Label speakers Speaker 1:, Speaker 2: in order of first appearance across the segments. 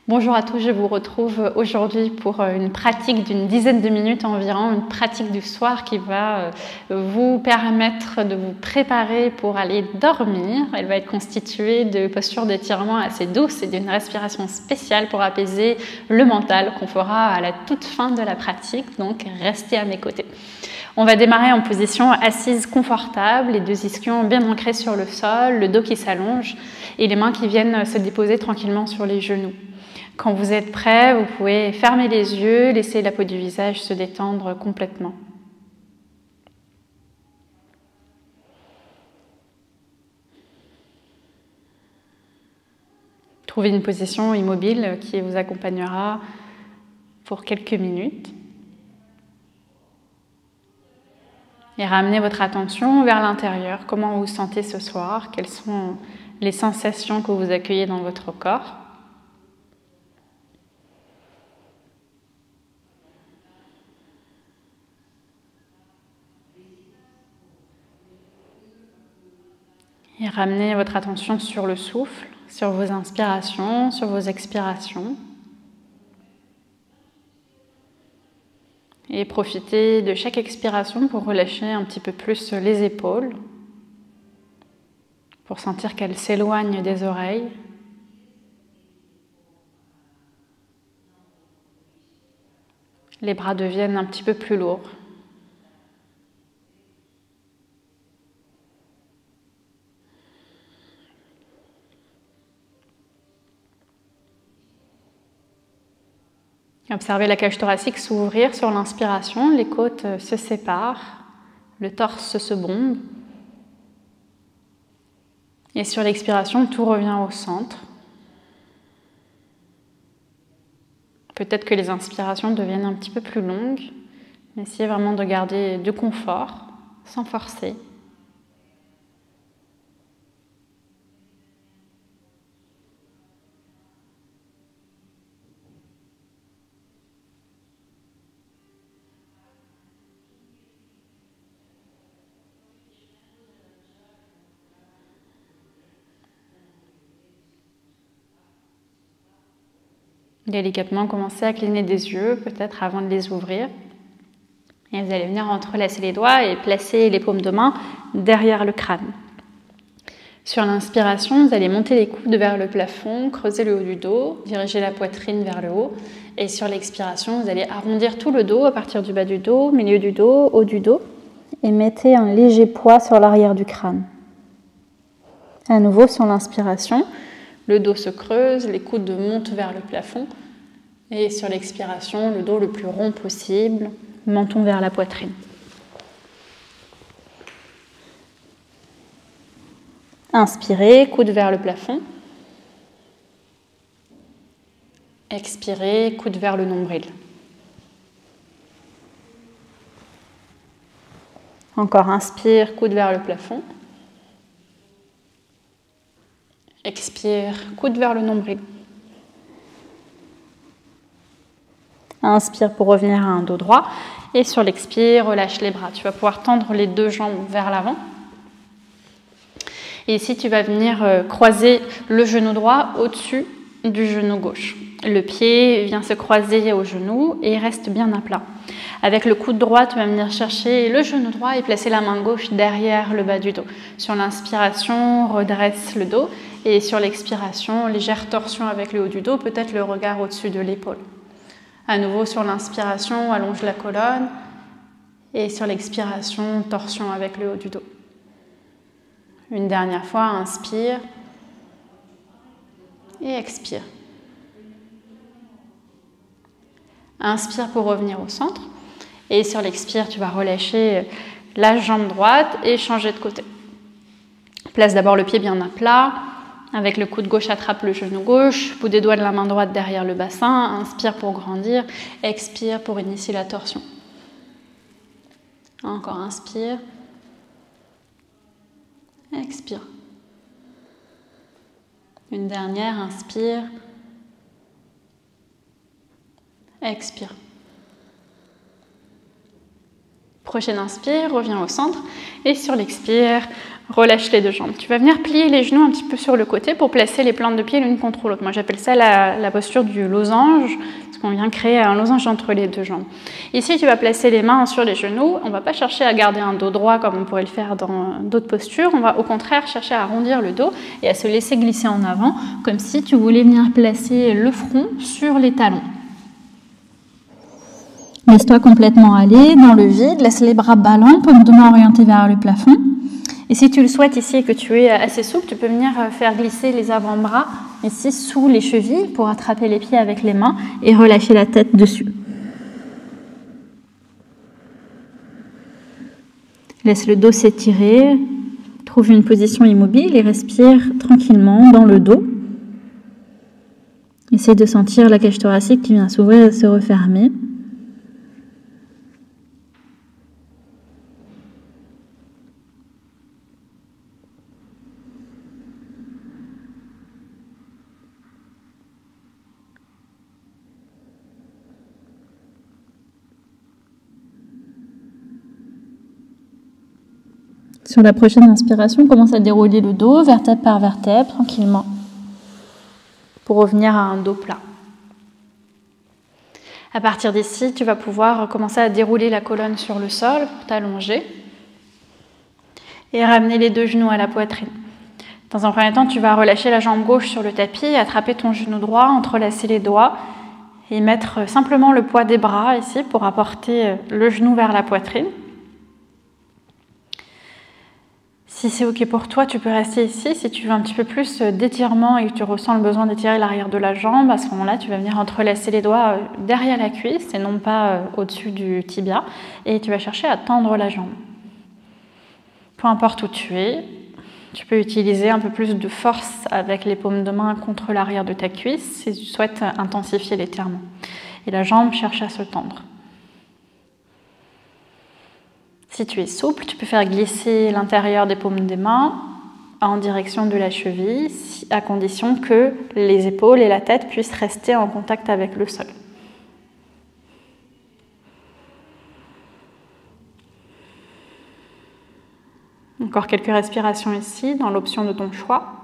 Speaker 1: Bonjour à tous, je vous retrouve aujourd'hui pour une pratique d'une dizaine de minutes environ, une pratique du soir qui va vous permettre de vous préparer pour aller dormir. Elle va être constituée de postures d'étirement assez douces et d'une respiration spéciale pour apaiser le mental qu'on fera à la toute fin de la pratique, donc restez à mes côtés. On va démarrer en position assise confortable, les deux ischions bien ancrés sur le sol, le dos qui s'allonge et les mains qui viennent se déposer tranquillement sur les genoux. Quand vous êtes prêt, vous pouvez fermer les yeux, laisser la peau du visage se détendre complètement. Trouvez une position immobile qui vous accompagnera pour quelques minutes. Et ramenez votre attention vers l'intérieur. Comment vous vous sentez ce soir? Quelles sont les sensations que vous accueillez dans votre corps? Et ramenez votre attention sur le souffle, sur vos inspirations, sur vos expirations. Et profitez de chaque expiration pour relâcher un petit peu plus les épaules, pour sentir qu'elles s'éloignent des oreilles. Les bras deviennent un petit peu plus lourds. Observez la cage thoracique s'ouvrir sur l'inspiration, les côtes se séparent, le torse se bombe. Et sur l'expiration, tout revient au centre. Peut-être que les inspirations deviennent un petit peu plus longues, mais essayez vraiment de garder du confort, sans forcer. Délicatement, commencez à cligner des yeux, peut-être avant de les ouvrir. Et vous allez venir entrelacer les doigts et placer les paumes de main derrière le crâne. Sur l'inspiration, vous allez monter les coudes vers le plafond, creuser le haut du dos, diriger la poitrine vers le haut. Et sur l'expiration, vous allez arrondir tout le dos à partir du bas du dos, milieu du dos, haut du dos. Et mettez un léger poids sur l'arrière du crâne. À nouveau, sur l'inspiration, le dos se creuse, les coudes montent vers le plafond. Et sur l'expiration, le dos le plus rond possible, menton vers la poitrine. Inspirez, coude vers le plafond. Expirez, coude vers le nombril. Encore inspire, coude vers le plafond. Expire, coude vers le nombril. Inspire pour revenir à un dos droit. Et sur l'expire, relâche les bras. Tu vas pouvoir tendre les deux jambes vers l'avant. Et ici, tu vas venir croiser le genou droit au-dessus du genou gauche. Le pied vient se croiser au genou et reste bien à plat. Avec le coude droit, tu vas venir chercher le genou droit et placer la main gauche derrière le bas du dos. Sur l'inspiration, redresse le dos. Et sur l'expiration, légère torsion avec le haut du dos, peut-être le regard au-dessus de l'épaule. À nouveau, sur l'inspiration, allonge la colonne. Et sur l'expiration, torsion avec le haut du dos. Une dernière fois, inspire. Et expire. Inspire pour revenir au centre. Et sur l'expire, tu vas relâcher la jambe droite et changer de côté. Place d'abord le pied bien à plat. Avec le coude gauche, attrape le genou gauche. Bout des doigts de la main droite derrière le bassin. Inspire pour grandir. Expire pour initier la torsion. Encore inspire. Expire. Une dernière, inspire. Expire. Prochaine inspire, reviens au centre et sur l'expire, relâche les deux jambes. Tu vas venir plier les genoux un petit peu sur le côté pour placer les plantes de pied l'une contre l'autre. Moi j'appelle ça la posture du losange, parce qu'on vient créer un losange entre les deux jambes. Ici tu vas placer les mains sur les genoux. On ne va pas chercher à garder un dos droit comme on pourrait le faire dans d'autres postures. On va au contraire chercher à arrondir le dos et à se laisser glisser en avant, comme si tu voulais venir placer le front sur les talons. Laisse-toi complètement aller dans le vide, laisse les bras ballants, paumes de main orientées vers le plafond. Et si tu le souhaites ici et que tu es assez souple, tu peux venir faire glisser les avant-bras ici sous les chevilles pour attraper les pieds avec les mains et relâcher la tête dessus. Laisse le dos s'étirer, trouve une position immobile et respire tranquillement dans le dos. Essaye de sentir la cage thoracique qui vient s'ouvrir et se refermer. Sur la prochaine inspiration, commence à dérouler le dos, vertèbre par vertèbre, tranquillement, pour revenir à un dos plat. À partir d'ici, tu vas pouvoir commencer à dérouler la colonne sur le sol pour t'allonger et ramener les deux genoux à la poitrine. Dans un premier temps, tu vas relâcher la jambe gauche sur le tapis, attraper ton genou droit, entrelacer les doigts et mettre simplement le poids des bras ici pour apporter le genou vers la poitrine. Si c'est OK pour toi, tu peux rester ici. Si tu veux un petit peu plus d'étirement et que tu ressens le besoin d'étirer l'arrière de la jambe, à ce moment-là, tu vas venir entrelacer les doigts derrière la cuisse et non pas au-dessus du tibia. Et tu vas chercher à tendre la jambe. Peu importe où tu es, tu peux utiliser un peu plus de force avec les paumes de main contre l'arrière de ta cuisse si tu souhaites intensifier l'étirement. Et la jambe cherche à se tendre. Si tu es souple, tu peux faire glisser l'intérieur des paumes des mains en direction de la cheville, à condition que les épaules et la tête puissent rester en contact avec le sol. Encore quelques respirations ici, dans l'option de ton choix.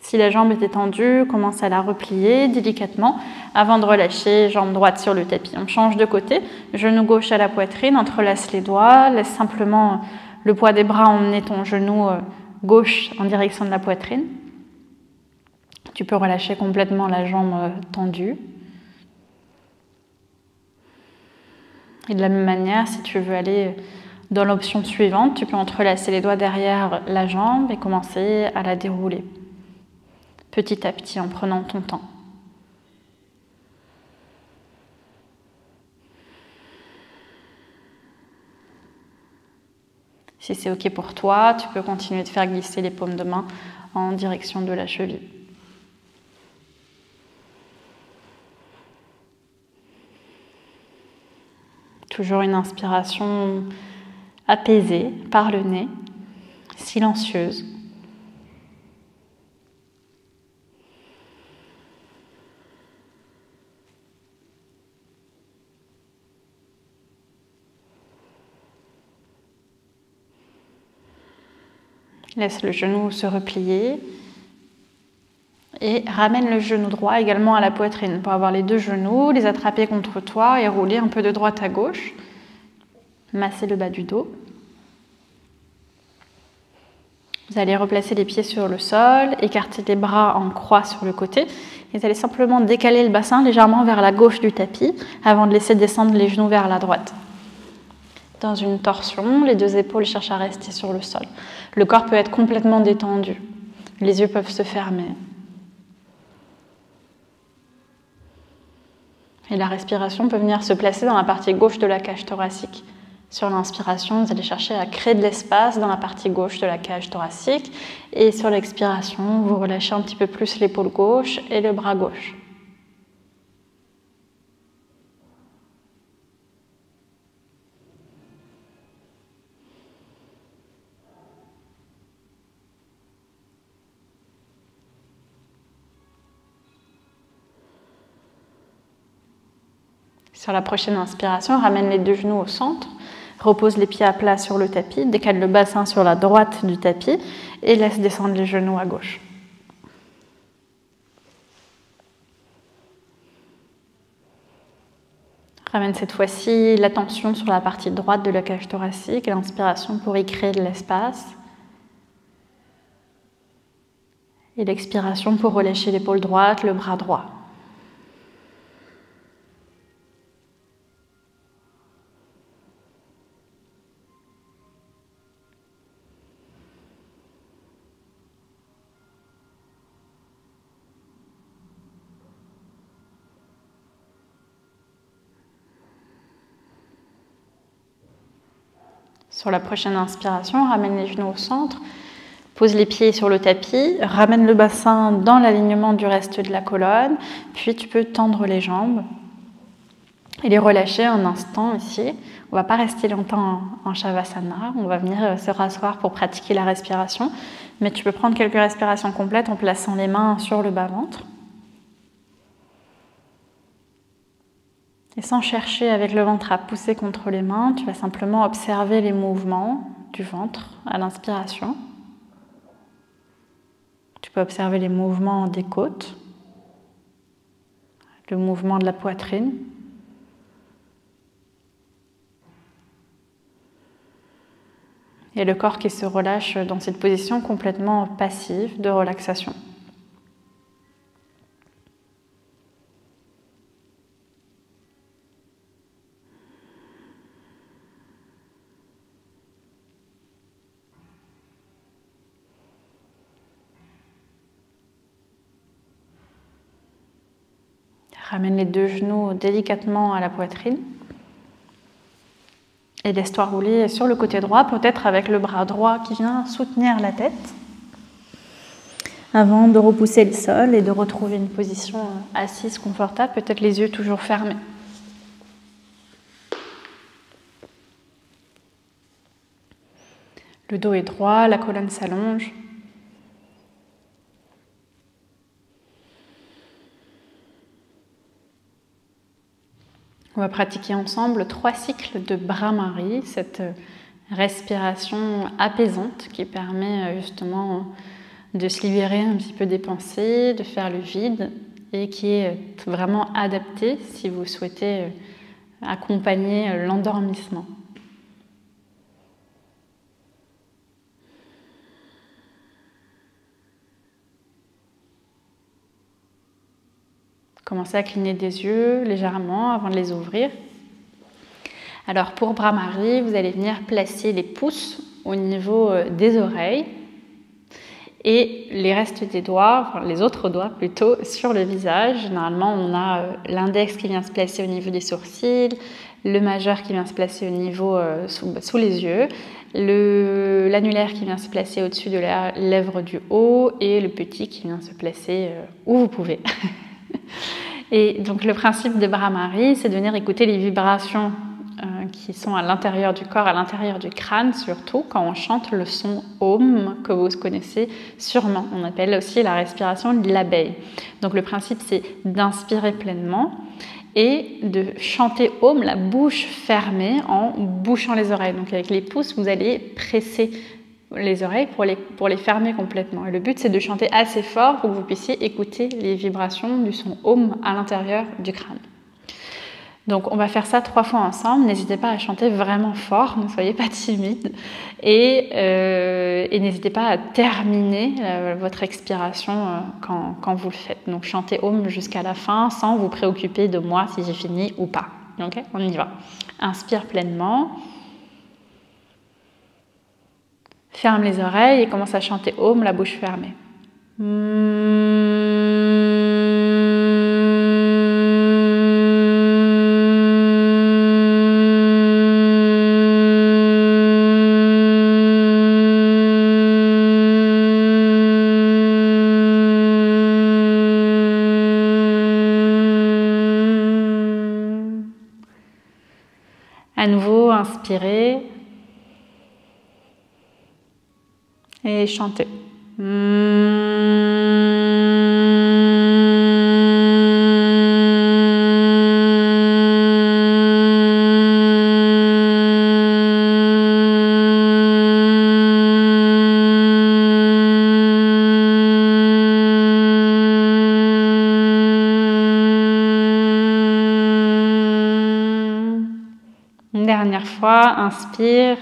Speaker 1: Si la jambe est étendue, commence à la replier délicatement avant de relâcher, jambe droite sur le tapis. On change de côté, genou gauche à la poitrine, entrelace les doigts, laisse simplement le poids des bras emmener ton genou gauche en direction de la poitrine. Tu peux relâcher complètement la jambe tendue. Et de la même manière, si tu veux aller dans l'option suivante, tu peux entrelacer les doigts derrière la jambe et commencer à la dérouler. Petit à petit, en prenant ton temps. Si c'est OK pour toi, tu peux continuer de faire glisser les paumes de main en direction de la cheville. Toujours une inspiration apaisée par le nez, silencieuse. Laisse le genou se replier et ramène le genou droit également à la poitrine pour avoir les deux genoux, les attraper contre toi et rouler un peu de droite à gauche. Masser le bas du dos. Vous allez replacer les pieds sur le sol, écarter les bras en croix sur le côté et vous allez simplement décaler le bassin légèrement vers la gauche du tapis avant de laisser descendre les genoux vers la droite. Dans une torsion, les deux épaules cherchent à rester sur le sol. Le corps peut être complètement détendu. Les yeux peuvent se fermer. Et la respiration peut venir se placer dans la partie gauche de la cage thoracique. Sur l'inspiration, vous allez chercher à créer de l'espace dans la partie gauche de la cage thoracique. Et sur l'expiration, vous relâchez un petit peu plus l'épaule gauche et le bras gauche. Sur la prochaine inspiration, ramène les deux genoux au centre, repose les pieds à plat sur le tapis, décale le bassin sur la droite du tapis et laisse descendre les genoux à gauche. Ramène cette fois-ci l'attention sur la partie droite de la cage thoracique, l'inspiration pour y créer de l'espace. Et l'expiration pour relâcher l'épaule droite, le bras droit. Sur la prochaine inspiration, ramène les genoux au centre, pose les pieds sur le tapis, ramène le bassin dans l'alignement du reste de la colonne, puis tu peux tendre les jambes et les relâcher un instant ici. On ne va pas rester longtemps en Shavasana, on va venir se rasseoir pour pratiquer la respiration, mais tu peux prendre quelques respirations complètes en plaçant les mains sur le bas-ventre. Et sans chercher avec le ventre à pousser contre les mains, tu vas simplement observer les mouvements du ventre à l'inspiration. Tu peux observer les mouvements des côtes, le mouvement de la poitrine. Et le corps qui se relâche dans cette position complètement passive de relaxation. Ramène les deux genoux délicatement à la poitrine. Et laisse-toi rouler sur le côté droit, peut-être avec le bras droit qui vient soutenir la tête. Avant de repousser le sol et de retrouver une position assise confortable, peut-être les yeux toujours fermés. Le dos est droit, la colonne s'allonge. On va pratiquer ensemble 3 cycles de Bhramari, cette respiration apaisante qui permet justement de se libérer un petit peu des pensées, de faire le vide et qui est vraiment adaptée si vous souhaitez accompagner l'endormissement. Commencez à cligner des yeux légèrement avant de les ouvrir. Alors pour Bhramari, vous allez venir placer les pouces au niveau des oreilles et les restes des doigts, enfin les autres doigts plutôt, sur le visage. Généralement, on a l'index qui vient se placer au niveau des sourcils, le majeur qui vient se placer au niveau sous les yeux, l'annulaire qui vient se placer au-dessus de la lèvre du haut et le petit qui vient se placer où vous pouvez. Et donc le principe de Bhramari, c'est de venir écouter les vibrations qui sont à l'intérieur du corps, à l'intérieur du crâne surtout, quand on chante le son Om, que vous connaissez sûrement. On appelle aussi la respiration de l'abeille. Donc le principe, c'est d'inspirer pleinement et de chanter Om, la bouche fermée, en bouchant les oreilles. Donc avec les pouces, vous allez presser les oreilles pour les fermer complètement. Et le but, c'est de chanter assez fort pour que vous puissiez écouter les vibrations du son Om à l'intérieur du crâne. Donc on va faire ça 3 fois ensemble. N'hésitez pas à chanter vraiment fort, ne soyez pas timide. Et n'hésitez pas à terminer votre expiration quand vous le faites. Donc chantez Om jusqu'à la fin sans vous préoccuper de moi si j'ai fini ou pas. Ok, on y va. Inspire pleinement. Ferme les oreilles et commence à chanter Om, la bouche fermée. À nouveau, inspirez. Et chantez. Une dernière fois, inspire.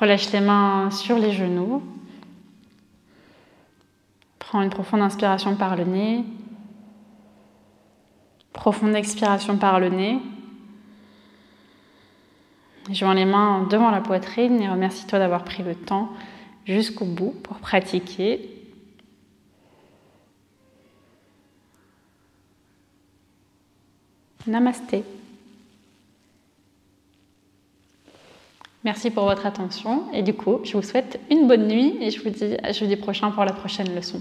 Speaker 1: Relâche les mains sur les genoux. Prends une profonde inspiration par le nez. Profonde expiration par le nez. Joins les mains devant la poitrine et remercie-toi d'avoir pris le temps jusqu'au bout pour pratiquer. Namasté. Merci pour votre attention et du coup, je vous souhaite une bonne nuit et je vous dis à jeudi prochain pour la prochaine leçon.